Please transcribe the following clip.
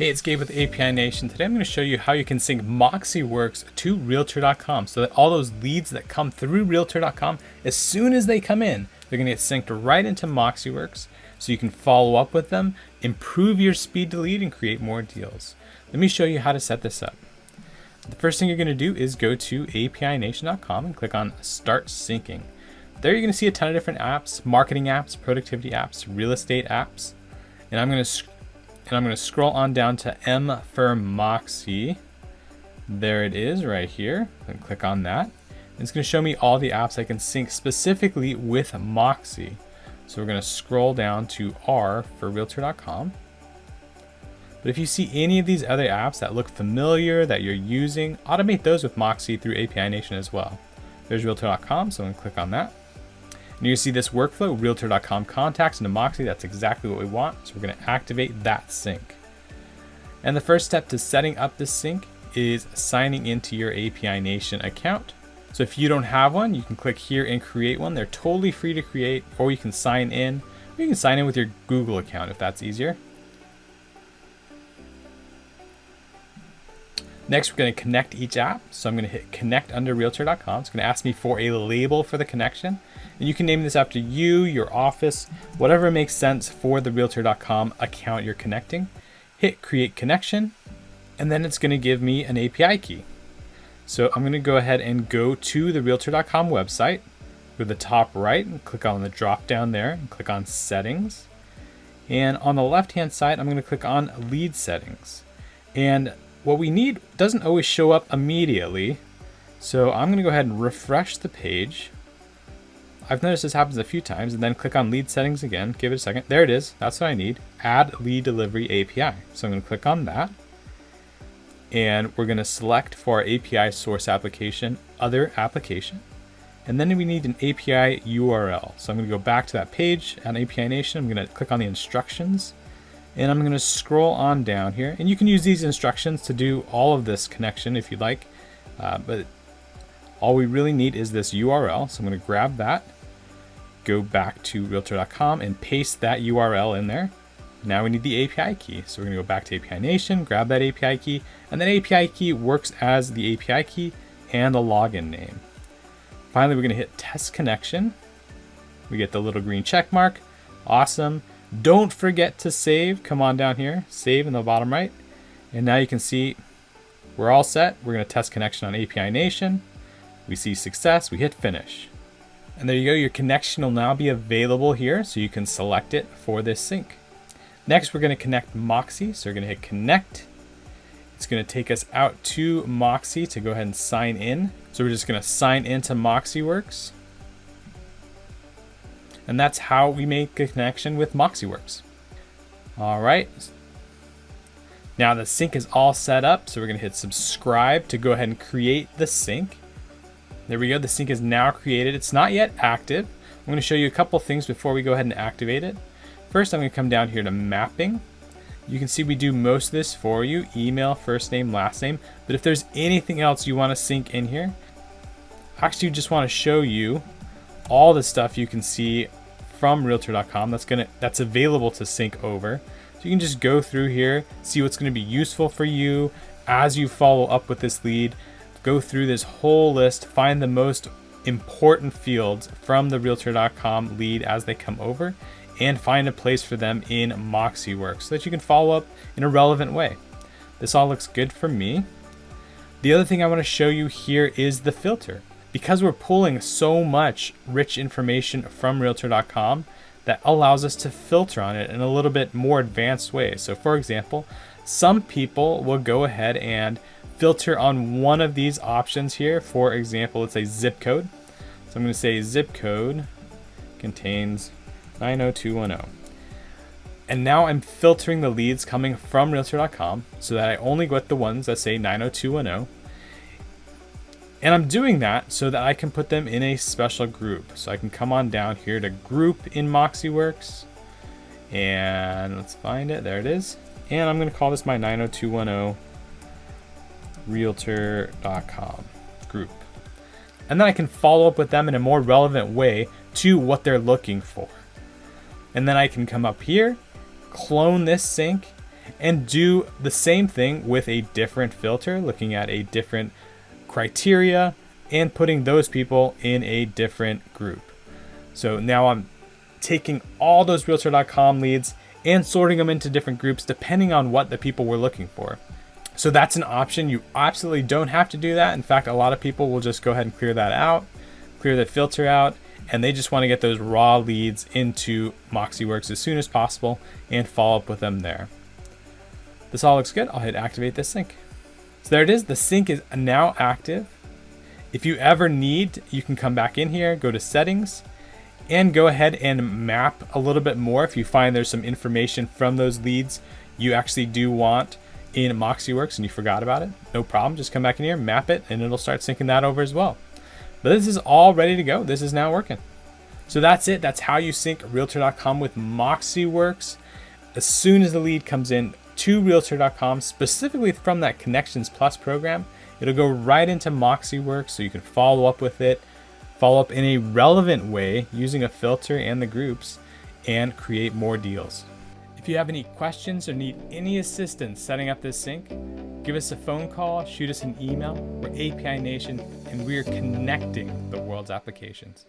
Hey, it's Gabe with API Nation. Today I'm going to show you how you can sync MoxiWorks to Realtor.com so that all those leads that come through Realtor.com, as soon as they come in, they're going to get synced right into MoxiWorks so you can follow up with them, improve your speed to lead, and create more deals. Let me show you how to set this up. The first thing you're going to do is go to apination.com and click on Start Syncing. There you're going to see a ton of different apps, marketing apps, productivity apps, real estate apps, and I'm going to scroll on down to M for Moxie. There it is right here. And click on that. And it's going to show me all the apps I can sync specifically with Moxie. So we're going to scroll down to R for Realtor.com. But if you see any of these other apps that look familiar that you're using, automate those with Moxie through API Nation as well. There's Realtor.com, so I'm going to click on that. And you see this workflow, Realtor.com contacts into Moxie. That's exactly what we want. So we're going to activate that sync. And the first step to setting up this sync is signing into your API Nation account. So if you don't have one, you can click here and create one. They're totally free to create, or you can sign in. Or you can sign in with your Google account if that's easier. Next, we're going to connect each app. So I'm going to hit connect under Realtor.com. It's going to ask me for a label for the connection. And you can name this after you, your office, whatever makes sense for the Realtor.com account you're connecting. Hit create connection, and then it's going to give me an API key. So I'm going to go ahead and go to the Realtor.com website. Go to the top right and click on the drop down there and click on settings. And on the left hand side, I'm going to click on lead settings. And what we need doesn't always show up immediately. So I'm going to go ahead and refresh the page. I've noticed this happens a few times, and then click on lead settings again. Give it a second. There it is. That's what I need. Add lead delivery API. So I'm going to click on that. And we're going to select for our API source application, other application. And then we need an API URL. So I'm going to go back to that page on API Nation. I'm going to click on the instructions. And I'm going to scroll on down here, and you can use these instructions to do all of this connection if you'd like, but all we really need is this URL. So I'm going to grab that, go back to Realtor.com and paste that URL in there. Now we need the API key. So we're going to go back to API Nation, grab that API key, and that API key works as the API key and the login name. Finally, we're going to hit test connection. We get the little green check mark. Awesome. Don't forget to save. Come on down here, save in the bottom right. And now you can see we're all set. We're going to test connection on API Nation. We see success, we hit finish. And there you go, your connection will now be available here so you can select it for this sync. Next, we're going to connect Moxie. So we're going to hit connect. It's going to take us out to Moxie to go ahead and sign in. So we're just going to sign into MoxiWorks. And that's how we make a connection with MoxiWorks. All right. Now the sync is all set up. So we're going to hit subscribe to go ahead and create the sync. There we go. The sync is now created. It's not yet active. I'm going to show you a couple things before we go ahead and activate it. First, I'm going to come down here to mapping. You can see we do most of this for you. Email, first name, last name. But if there's anything else you want to sync in here, I actually just want to show you all the stuff you can see from Realtor.com that's available to sync over. So you can just go through here, see what's going to be useful for you as you follow up with this lead. Go through this whole list, find the most important fields from the Realtor.com lead as they come over, and find a place for them in MoxiWorks so that you can follow up in a relevant way. This all looks good for me. The other thing I want to show you here is the filter. Because we're pulling so much rich information from Realtor.com, that allows us to filter on it in a little bit more advanced way. So for example, some people will go ahead and filter on one of these options here. For example, let's say zip code. So I'm going to say zip code contains 90210. And now I'm filtering the leads coming from Realtor.com so that I only get the ones that say 90210. And I'm doing that so that I can put them in a special group. So I can come on down here to group in MoxiWorks. And let's find it. There it is. And I'm going to call this my 90210 Realtor.com group. And then I can follow up with them in a more relevant way to what they're looking for. And then I can come up here, clone this sync, and do the same thing with a different filter, looking at a different criteria and putting those people in a different group. So now I'm taking all those Realtor.com leads and sorting them into different groups depending on what the people were looking for. So that's an option. You absolutely don't have to do that. In fact, a lot of people will just go ahead and clear that out, clear the filter out, and they just want to get those raw leads into MoxiWorks as soon as possible and follow up with them there. This all looks good. I'll hit activate this sync. So there it is. The sync is now active. If you ever need, you can come back in here, go to settings, and go ahead and map a little bit more. If you find there's some information from those leads you actually do want in MoxiWorks and you forgot about it, no problem. Just come back in here, map it, and it'll start syncing that over as well. But this is all ready to go. This is now working. So that's it. That's how you sync Realtor.com with MoxiWorks. As soon as the lead comes in to Realtor.com, specifically from that Connections Plus program, it'll go right into MoxiWorks so you can follow up with it, follow up in a relevant way using a filter and the groups, and create more deals. If you have any questions or need any assistance setting up this sync, give us a phone call, shoot us an email. We're API Nation, and we are connecting the world's applications.